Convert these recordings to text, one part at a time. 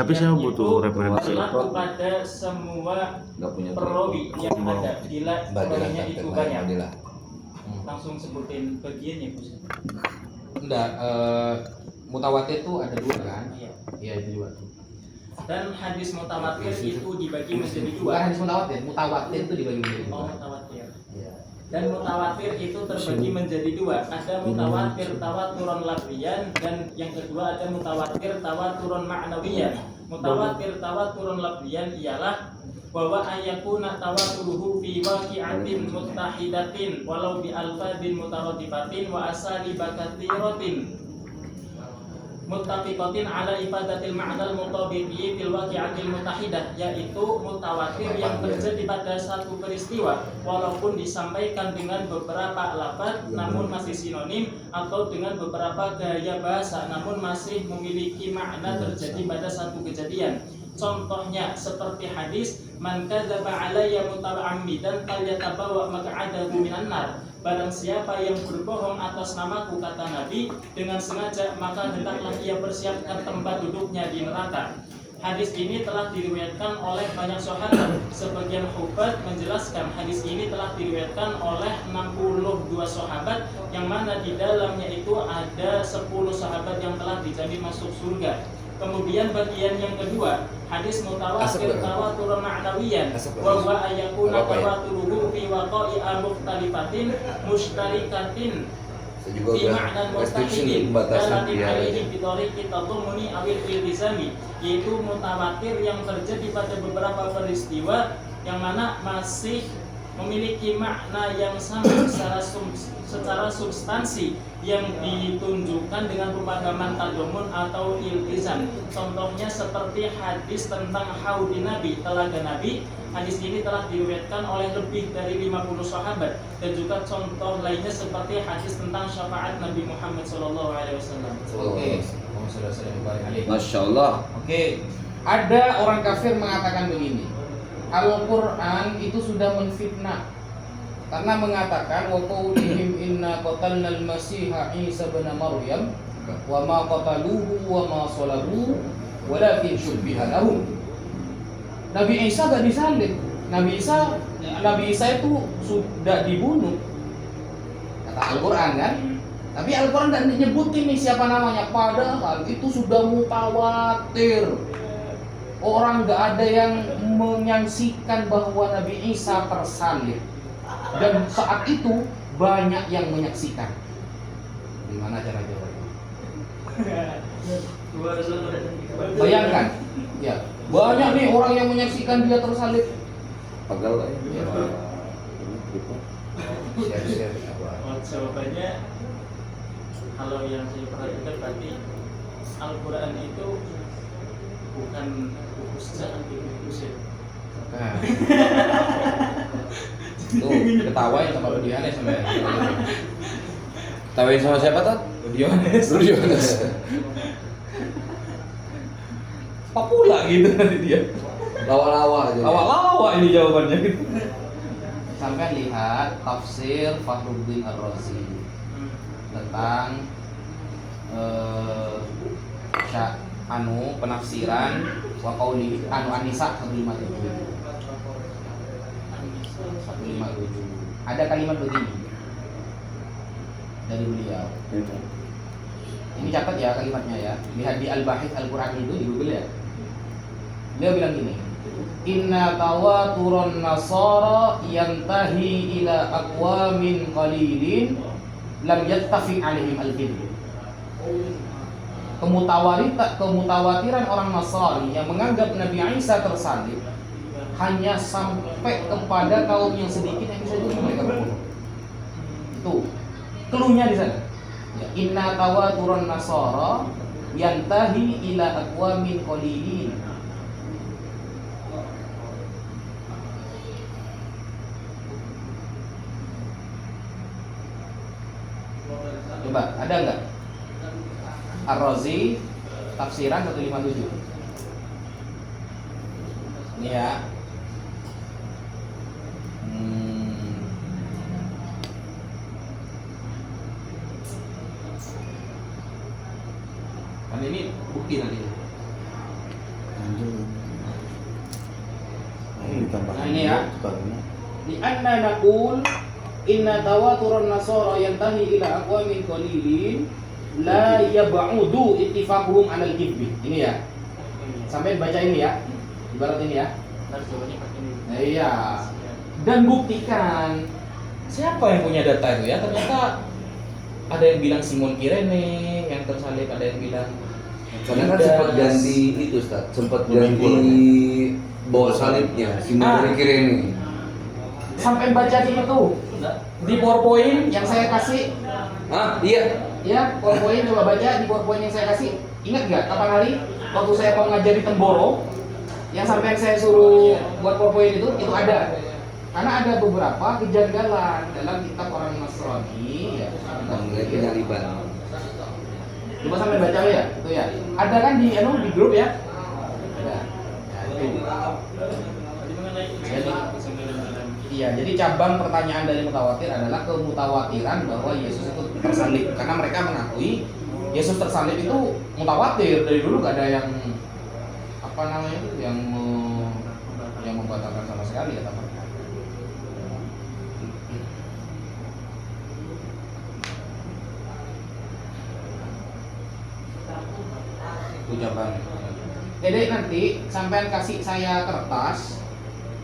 Tapi saya butuh referensi. Pada semua perawi yang ada bila perawinya itu banyak. Langsung sebutin bagiannya Gus. Enggak, mutawatir itu ada dua kan? Iya itu dua. Dan hadis mutawatir itu dibagi menjadi dua. Bukan hadis mutawatir itu dibagi menjadi dua. Oh, mutawatir. Dan mutawatir itu terbagi menjadi dua. Ada mutawatir tawaturan lafziyan dan yang kedua ada mutawatir tawaturan ma'nawiyan. Mutawatir tawaturan lafziyan ialah bahwa ayakuna tawaturuhu fi waqi'atin muttahidatin walau bi alfadin mutaradifatin wa asali bakatsiratin muttafiqatin ala ifadatil ma'nal mutabiqi fil waqi'atil muttahidah, yaitu mutawatir yang terjadi pada satu peristiwa walaupun disampaikan dengan beberapa lafaz namun masih sinonim atau dengan beberapa gaya bahasa namun masih memiliki makna terjadi pada satu kejadian. Contohnya seperti hadis man kadzaba alayya muta'ammidan falyatabawa maq'adahu minan nar. Barang siapa yang berbohong atas namaku, kata Nabi, dengan sengaja, maka hendaklah ia persiapkan tempat duduknya di neraka. Hadis ini telah diriwayatkan oleh banyak sahabat. Sebagian hufaz menjelaskan hadis ini telah diriwayatkan oleh 62 sahabat, yang mana di dalamnya itu ada 10 sahabat yang telah dijamin masuk surga. Kemudian bagian yang kedua, hadis mutawatir tawaturan ma'nawiyan wa huwa ayakuna tawaturuhu fi waqa'i'a mukhtalifatin mustarikatin fi ma'nan mustahidin dalatin alaihi bi tariqi tadhammuni awil iltizami, yaitu mutawatir yang terjadi pada beberapa peristiwa yang mana masih memiliki makna yang sama secara substansi yang ditunjukkan dengan pemahaman tadammun atau iltizam. Contohnya seperti hadis tentang haudi Nabi, telaga Nabi. Hadis ini telah diriwayatkan oleh lebih dari 50 sahabat, dan juga contoh lainnya seperti hadis tentang syafaat Nabi Muhammad SAW. Oke. Masya Allah. Oke. Ada orang kafir mengatakan begini, Al-Quran itu sudah menfitnah karena mengatakan wa qaulihim inna qatalnal masiha Isa bin Maryam wa ma qataluhu wa ma salabuhu walakin syubbiha lahum. Nabi Isa gak disalib. Nabi Isa itu sudah dibunuh, kata Al-Quran kan. Tapi Al-Quran tidak menyebutin nih siapa namanya, padahal itu sudah mutawatir. Orang gak ada yang menyaksikan bahwa Nabi Isa tersalib, dan saat itu banyak yang menyaksikan. Gimana cara jawabnya? Bayangkan, ya banyak nih orang yang menyaksikan dia tersalib. Pagal lah. Share. Jawabannya, kalau yang saya perhatikan berarti Al-Quran itu bukan buku sejarah, buku sih. Nah. Tuh, ketawain sama Rudiones sama ya. Ketawain sama siapa tuh? Rudiones. Papula gitu nanti dia. Lawa-lawa aja. Lawa-lawa ini jawabannya. Sampai lihat tafsir Fakhruddin Ar-Razi tentang penafsiran wa qauli An-Nisa 157. Ada kalimat begini dari beliau. Ini catat ya kalimatnya ya. Lihat di Al-Bahith Al-Quran itu di Google ya. Beliau bilang gini, inna tawaturun nasara yantahi ila aqwamin qalilin lam yattafi alaihim al-jinn. Kemutawatiran orang Nasrani yang menganggap Nabi Isa tersalib hanya sampai kepada kaum yang sedikit yang bisa jadi mereka berbunuh. Itu keluhnya di sana. Ya, inna tawaturun nasara yantahi ila aqwamin qalilin. Coba, ada enggak? Ar-Razi tafsiran 157. Ini ya. Kan ini bukti nanti. Ya. Lianna naqul inna tawaturun nasara yantahi ila aqwamin qalilin la yab'udu ittifaquhum 'alal kibbi. Ini ya. Sampai baca ini ya. Ibarat ini ya. Nah, iya. Dan buktikan siapa yang punya data itu ya? Ternyata ada yang bilang Simon Kirene yang tersalib, ada yang bilang Karena kan sempat ganti itu, Ustaz. Sempat ganti bawa salibnya Simon Kirene. Sampai baca di itu di PowerPoint yang saya kasih. Ah, iya. Ya, PowerPoint coba baca di PowerPoint yang saya kasih. Ingat nggak kapan hari waktu saya mau ngajar di Temboro yang sampai saya suruh buat PowerPoint itu ada. Karena ada beberapa kejanggalan dalam kitab orang Nasrani ya. Mengenai penyaliban. Coba sampai baca ya, itu ya. Ada kan di grup ya? Ada. Iya, jadi cabang pertanyaan dari mutawatir adalah kemutawatiran bahwa Yesus itu tersalib. Karena mereka mengakui Yesus tersalib itu mutawatir, dari dulu gak ada yang apa namanya itu yang membatalkan sama sekali kata mereka. Itu cabang. Jadi nanti sampean kasih saya kertas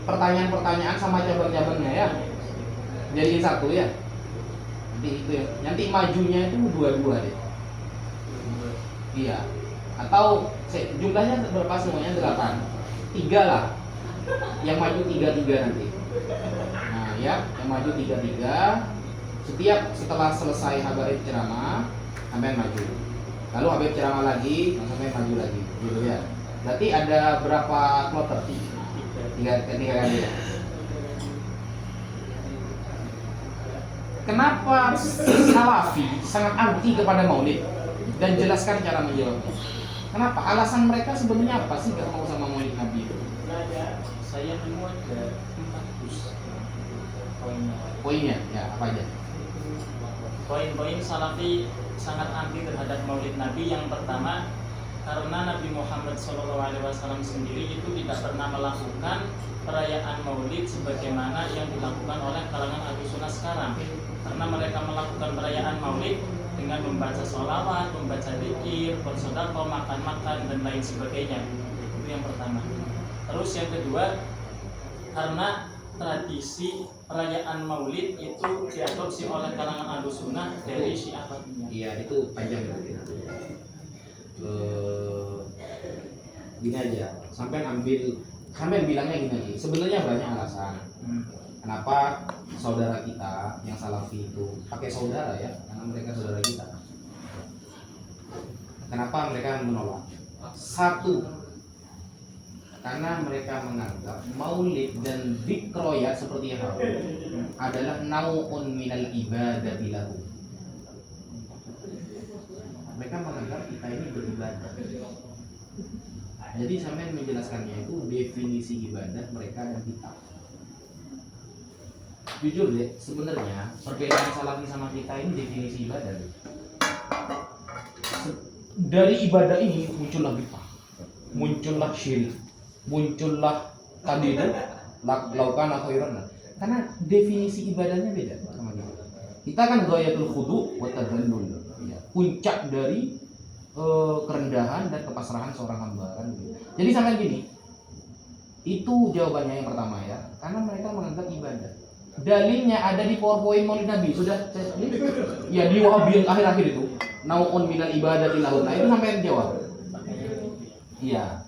pertanyaan-pertanyaan sama cabang-cabangnya ya. Jadiin satu ya. Nanti itu ya. Nanti majunya itu dua-dua deh. Iya. Atau jumlahnya berapa semuanya? 8. 3 lah. Yang maju 3 nanti. Nah ya, yang maju 3. Setiap setelah selesai Habaib ceramah, sampai maju. Lalu Habib ceramah lagi, sampai maju lagi. Gitu ya. Berarti ada berapa kloter? 3 kali ya. Kenapa Salafi sangat anti kepada Maulid dan jelaskan cara menjawabnya? Kenapa? Alasan mereka sebenarnya apa sih gak mau sama Maulid Nabi itu? Saya nemu ada 4 Poinnya, ya apa aja? Poin-poin Salafi sangat anti terhadap Maulid Nabi. Yang pertama, karena Nabi Muhammad SAW sendiri itu tidak pernah melakukan perayaan Maulid sebagaimana yang dilakukan oleh kalangan Ahlus Sunnah sekarang. Karena mereka melakukan perayaan Maulid dengan membaca sholawat, membaca dzikir, bersedekah, makan-makan dan lain sebagainya. Itu yang pertama. Terus yang kedua, karena tradisi perayaan Maulid itu diadopsi oleh kalangan Ahlus Sunnah dari Syiah Fatimiyah. Iya, itu panjang berarti. Gini aja, sampai bilangnya gini lagi. Sebenarnya banyak alasan. Kenapa saudara kita yang Salafi itu pakai saudara ya? Karena mereka saudara kita. Kenapa mereka menolak? Satu, karena mereka menganggap Maulid dan Dzikroyat seperti yang adalah nau'un minal ibadati lahu. Mereka menganggap kita ini beribadah. Jadi sampai menjelaskannya itu definisi ibadah mereka dan kita. Jujur deh, sebenarnya perbedaan Salafi sama kita ini definisi ibadah deh. Dari ibadah ini muncullah bid'ah, muncullah syirik, muncullah tadi itu lakukan khairan. Karena definisi ibadahnya beda sama kita. Kita kan ghayatul khudu' wa tadallul. Puncak dari kerendahan dan kepasrahan seorang hamba kan. Jadi sampai gini, itu jawabannya yang pertama ya, karena mereka menganggap ibadah. Dalilnya ada di PowerPoint Maulid Nabi, sudah ya di Wahabi akhir-akhir itu, nau'un minal ibadati lahu. Nah itu sampai jawab. Iya.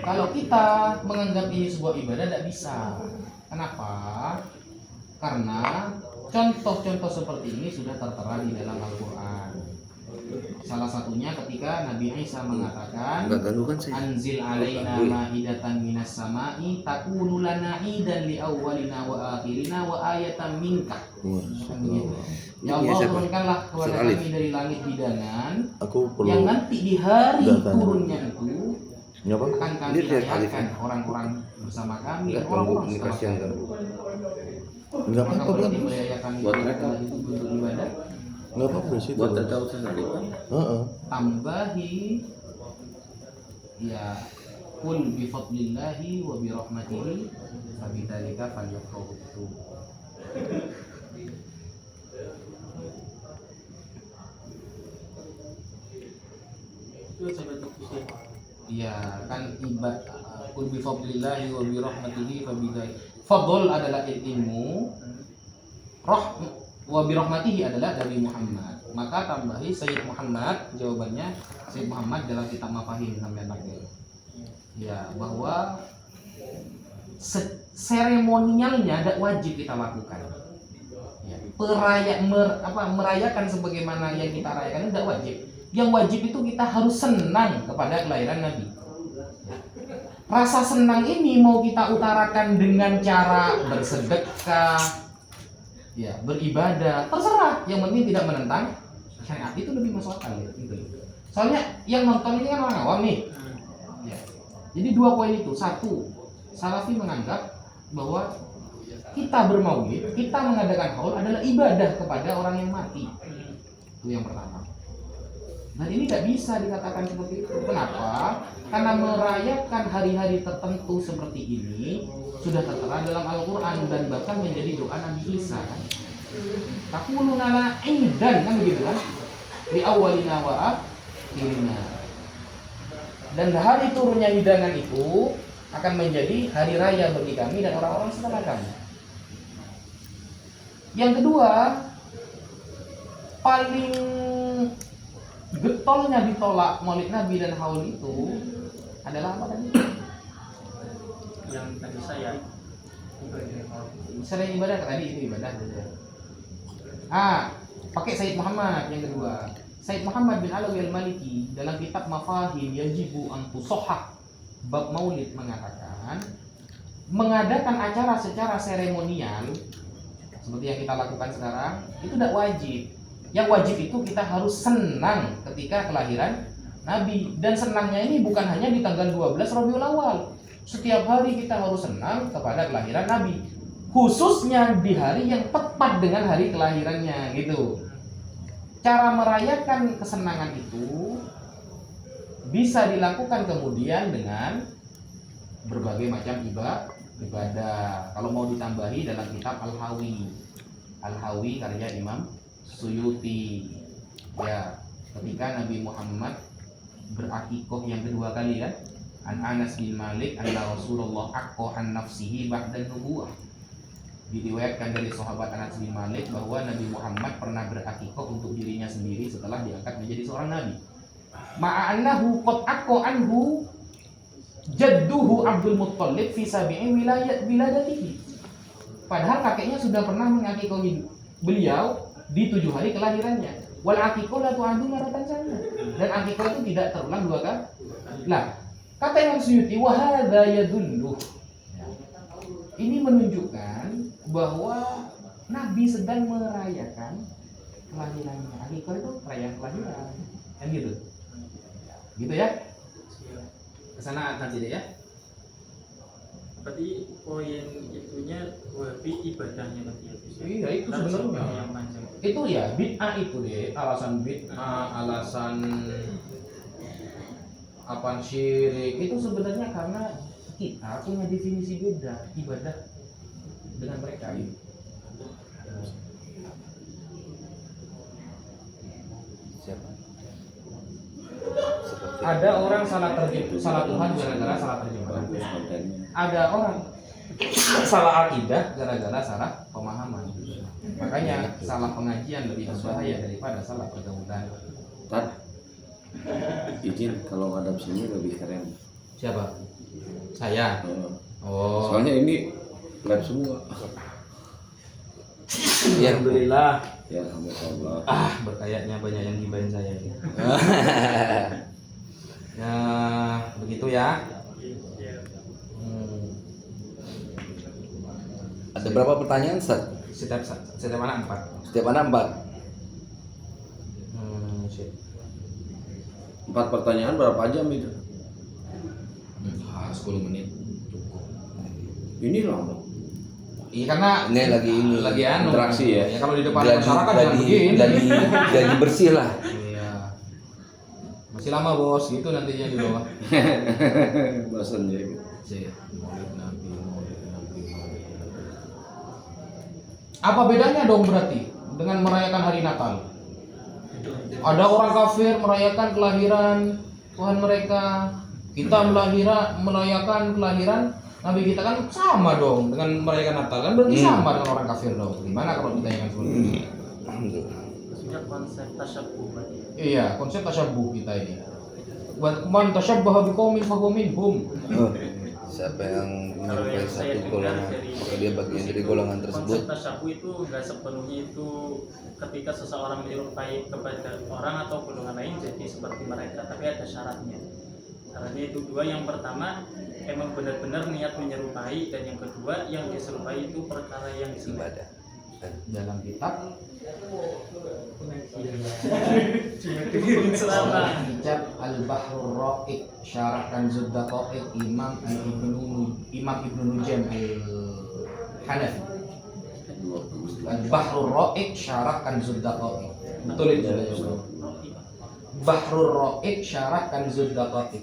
Kalau kita menganggap ini sebuah ibadah tidak bisa. Kenapa? Karena contoh-contoh seperti ini sudah tertera di dalam Al-Quran. Salah satunya ketika Nabi Isa mengatakan anzil alaina ma'idatan minas sama'i takunu lana idan li awwalina wa akhirina wa ayatan minka. Ya Allah, turunkanlah kepada kami dari langit hidangan yang nanti di hari turunnya itu akan kami rayakan orang-orang bersama kami dan orang-orang bersama kami. Enggak apa-apa kan? Buat mereka itu bentuk ibadah. Enggak apa-apa sih. Buat tahu sendiri. Tambahi ya Qul bi fadlillahi wa bi rahmatihi fabidzalika falyafrahu. Itu sampai terus. Iya, kan qul bi fadlillahi wa bi rahmatihi fabidzalika. Fadl adalah ilmu, wa bi rahmatihi adalah Nabi Muhammad. Maka tambahi Sayyid Muhammad, jawabannya Sayyid Muhammad dalam kitab Mafahim namanya nakil. Ya, bahwa seremonialnya tidak wajib kita lakukan. Ya, merayakan sebagaimana yang kita rayakan tidak wajib. Yang wajib itu kita harus senang kepada kelahiran Nabi. Rasa senang ini mau kita utarakan dengan cara bersedekah, ya, beribadah, terserah. Yang penting tidak menentang syariat, itu lebih masuk akal ya, gitu. Soalnya yang nonton ini kan orang awam nih. Ya. Jadi dua poin itu. Satu, Salafi menganggap bahwa kita bermaulid, kita mengadakan haul adalah ibadah kepada orang yang mati. Itu yang pertama. Dan ini tidak bisa dikatakan seperti itu. Kenapa? Karena merayakan hari-hari tertentu seperti ini sudah tertera dalam Al-Quran dan bahkan menjadi doa Nabi Isa. Taquluna lana aidan, kan begitu kan? Di awalina wa akhirina. Dan hari turunnya hidangan itu akan menjadi hari raya bagi kami dan orang-orang setelah kami. Yang kedua, paling getolnya ditolak Maulid Nabi dan haul itu adalah apa tadi? Yang tadi saya Selain ibadah, tadi itu ibadah. Pakai Sayyid Muhammad yang kedua. Sayyid Muhammad bin Alawi al-Maliki dalam kitab Mafahim Yajibu an Tusohah bab Maulid mengatakan mengadakan acara secara seremonial seperti yang kita lakukan sekarang itu tidak wajib. Yang wajib itu kita harus senang ketika kelahiran Nabi, dan senangnya ini bukan hanya di tanggal 12 Rabiul Awal. Setiap hari kita harus senang kepada kelahiran Nabi, khususnya di hari yang tepat dengan hari kelahirannya gitu. Cara merayakan kesenangan itu bisa dilakukan kemudian dengan berbagai macam ibadah. Kalau mau ditambahi dalam kitab Al-Hawi karya Imam Suyuti, ya, ketika Nabi Muhammad berakikoh yang kedua kali kan, an Anas bin Malik anna Rasulullah aqqa an nafsihi ba'da nubuwah. Diriwayatkan dari sahabat Anas bin Malik bahwa Nabi Muhammad pernah berakikoh untuk dirinya sendiri setelah diangkat menjadi seorang nabi. Ma'annahu qad aqqa anhu jadduhu Abdul Muttalib fi sabi'i wiladatihi. Padahal kakeknya sudah pernah mengakikohi beliau di 7 hari kelahirannya. Wal aqiqah la tu'adu maratan sana. Dan aqiqah itu tidak terulang 2 kali. Nah, kata Imam Suyuti wa hadza yadullu. Ini menunjukkan bahwa Nabi sedang merayakan kelahirannya. Aqiqah itu perayaan kelahiran. Kan gitu. Gitu ya? Kesana nanti deh ya. berarti poin itunya wabi ibadahnya berarti ya. Iya, itu sebenarnya. Yang panjang. Itu ya bid'ah itu deh, alasan bid'ah, alasan apa syirik itu sebenarnya karena kita punya definisi beda ibadah dengan mereka itu. Siapa? Ada orang salah Tuhan gara-gara salah terjemahan. Ada orang salah akidah gara-gara salah pemahaman. Makanya salah pengajian lebih berbahaya daripada salah pergaulan. Tat, izin kalau ngadap sini lebih keren. Siapa? Saya. Oh. Soalnya ini live semua. Ya, alhamdulillah. Ya alhamdulillah. Berkayaknya banyak yang gibahin saya ini. Ya, begitu ya. Ada berapa pertanyaan, Ustaz? Setiap anak 4. Setiap anak 4. 4 pertanyaan berapa jam itu? 10 menit. Ini lama. Iya, karena ini lagi interaksi ya. Ya kalau di depan masyarakat jangan begini. Jadi bersih lah. Iya. Masih lama bos, gitu nantinya di bawah. Bosan ya. Maulid Nabi. Apa bedanya dong berarti dengan merayakan hari Natal? Ada orang kafir merayakan kelahiran Tuhan mereka, kita merayakan kelahiran Nabi kita, kan sama dong dengan merayakan Natal, kan berarti sama dengan orang kafir dong. Gimana kalau kita yang seperti ini? Maksudnya konsep tasyabuh berarti. Iya, konsep tasyabuh kita ini. Man tasyabbaha biqaumin fahuwa minhum. Siapa yang Kalau menyerupai yang saya satu dengar golongan, dari maka dia bagian dari golongan tersebut. konsep tasyabuh itu nggak sepenuhnya itu ketika seseorang menyerupai kepada orang atau golongan lain jadi seperti mereka, tapi ada syaratnya. Syaratnya itu dua. Yang pertama emang benar-benar niat menyerupai, dan yang kedua yang diserupai itu perkara yang disembah. Ibadah. Dalam kitab Selama Kitab Al-Bahrur Ra'iq Syarah Kanzud Daqaiq Imam Ibnu Nujam Al-Hanafi. Al-Bahrur Ra'iq Syarah Kanzud Daqaiq. Betul itu ya. Bahrur Ra'iq Syarah Kanzud Daqaiq,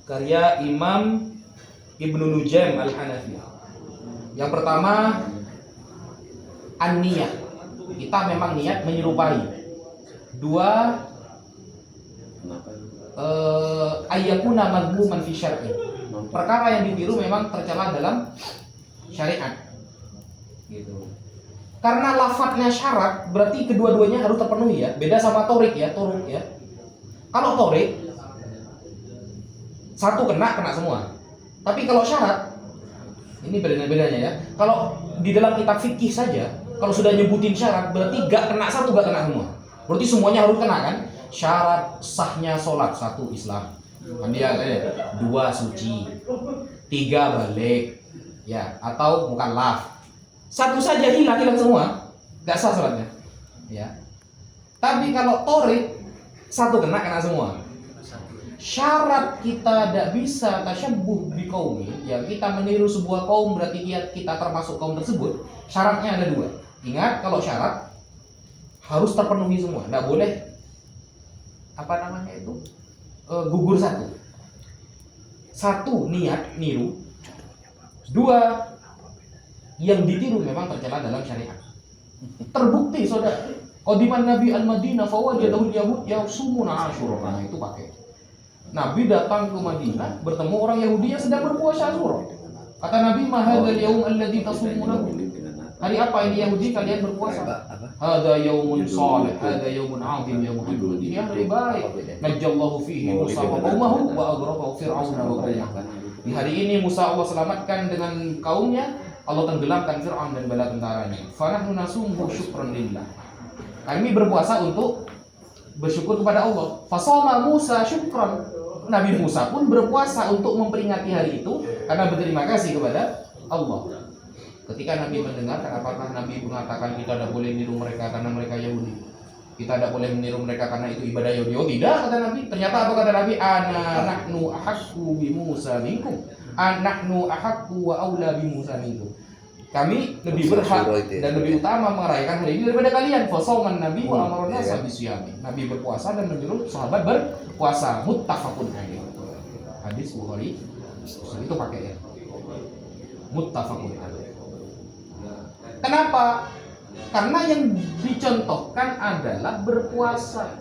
karya Imam Ibnu Nujam Al-Hanafi. Yang pertama, an-niyah, kita memang niat menyerupai. Dua, ayyakuna madhmuman fi syar'i, perkara yang ditiru memang tercela dalam syariat, gitu. Karena lafadznya syarat, berarti kedua-duanya harus terpenuhi ya. Beda sama torik ya, toruk ya. Kalau torik satu kena semua. Tapi kalau syarat, ini bedanya ya. Kalau di dalam kitab fikih saja, kalau sudah nyebutin syarat, berarti gak kena satu, gak kena semua. Berarti semuanya harus kena kan? Syarat sahnya sholat, satu Islam, kan dia dua suci, tiga balik, ya, atau bukan laf. Satu saja hilang semua, gak sah sholatnya, ya. Tapi kalau torik satu kena semua. Syarat kita tidak bisa tasyabbuh bi qaumi, ya kita meniru sebuah kaum berarti kita termasuk kaum tersebut. Syaratnya ada dua. Ingat, kalau syarat harus terpenuhi semua, tidak boleh gugur satu. Satu, niat niru. Dua, yang ditiru memang tercela dalam syariat. Terbukti saudara, qadiman Nabi al-Madinah fawajadahul yahud yasumuna Asyura. Nah, itu pakai. Nabi datang ke Madinah, bertemu orang Yahudi yang sedang berpuasa Asyura. Kata Nabi, "Ma hadzal yaum alladzi tasumunahu?" Hari apa ini Yahudi kalian berpuasa? Hadza yaumun shalih, hadza yaumun 'azim ya Muhammad. Ini hari baik. Najallahu fihi Musa wa qaumahu wa aghraqahu fir'auna wa qaumahu. Di hari ini Musa Allah selamatkan dengan kaumnya, Allah tenggelamkan Fir'aun dan bala tentaranya. Fa nahnu nasumuhu syukran lillah. Kami berpuasa untuk bersyukur kepada Allah. Fasoma Musa syukran. Nabi Musa pun berpuasa untuk memperingati hari itu karena berterima kasih kepada Allah. Ketika Nabi mendengarkan, apakah Nabi mengatakan kita tidak boleh meniru mereka karena mereka Yahudi? Kita tidak boleh meniru mereka karena itu ibadah Yahudi? Oh tidak, kata Nabi. Ternyata apa kata Nabi? Nahnu ahaqqu bi Musa minkum. Nahnu ahaqqu wa aula bi Musa minkum. Kami lebih berhak dan lebih utama merayakan hari ini daripada kalian. Fasauman Nabi wa amarna sabisyami. Nabi berpuasa dan menyuruh sahabat berpuasa. Muttafaqun alaih. Hadis Bukhari itu pakai ya. Muttafaqun alaih. Kenapa? Karena yang dicontohkan adalah berpuasa,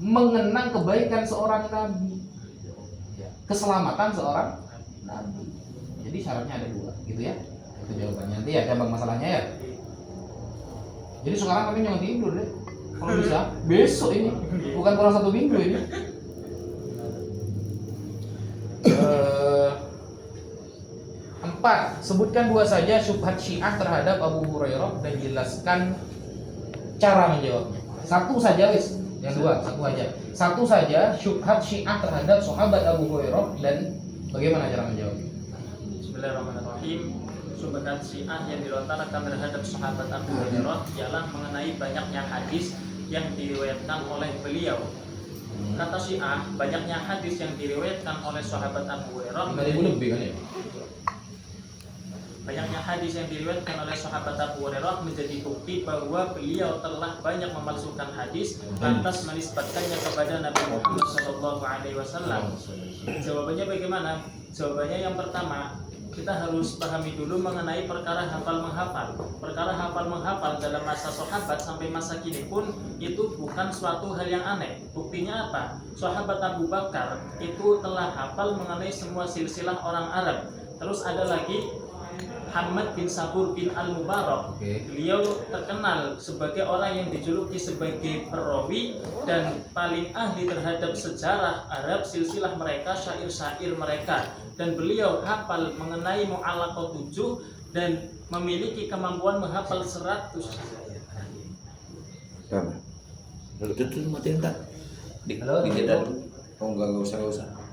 mengenang kebaikan seorang nabi, keselamatan seorang nabi. Jadi syaratnya ada dua, gitu ya. Itu jawabannya. Nanti ya cabang masalahnya ya. Jadi sekarang kami jangan tidur deh. Kalau bisa besok ini, bukan kurang 1 minggu ini. Empat, sebutkan dua saja syubhat Syiah terhadap Abu Hurairah dan jelaskan cara menjawabnya. Satu saja wis, yang dua, satu aja. Satu saja syubhat Syiah terhadap sahabat Abu Hurairah dan bagaimana cara menjawabnya. Bismillahirrahmanirrahim. Syubhat Syiah yang dilontarkan terhadap sahabat Abu Hurairah ialah mengenai banyaknya hadis yang diriwayatkan oleh beliau. Kata Syiah, banyaknya hadis yang diriwayatkan oleh sahabat Abu Hurairah 5.000 lebih kan ya? Banyaknya hadis yang diriwayatkan oleh sahabat Abu Hurairah menjadi bukti bahwa beliau telah banyak memalsukan hadis lantas menisbatkannya kepada Nabi Muhammad SAW. Jawabannya bagaimana? Jawabannya yang pertama, kita harus pahami dulu mengenai perkara hafal menghafal. Perkara hafal menghafal dalam masa sahabat sampai masa kini pun itu bukan suatu hal yang aneh. Buktinya apa? Sahabat Abu Bakar itu telah hafal mengenai semua silsilah orang Arab. Terus ada lagi Hamad bin Sabur bin Al-Mubarak. Beliau terkenal sebagai orang yang dijuluki sebagai perawi dan paling ahli terhadap sejarah Arab, silsilah mereka, syair-syair mereka. Dan beliau hafal mengenai Mu'allaqah 7 dan memiliki kemampuan menghafal 100. Sama. Betul matiin tak? Halo, di Oh enggak usah.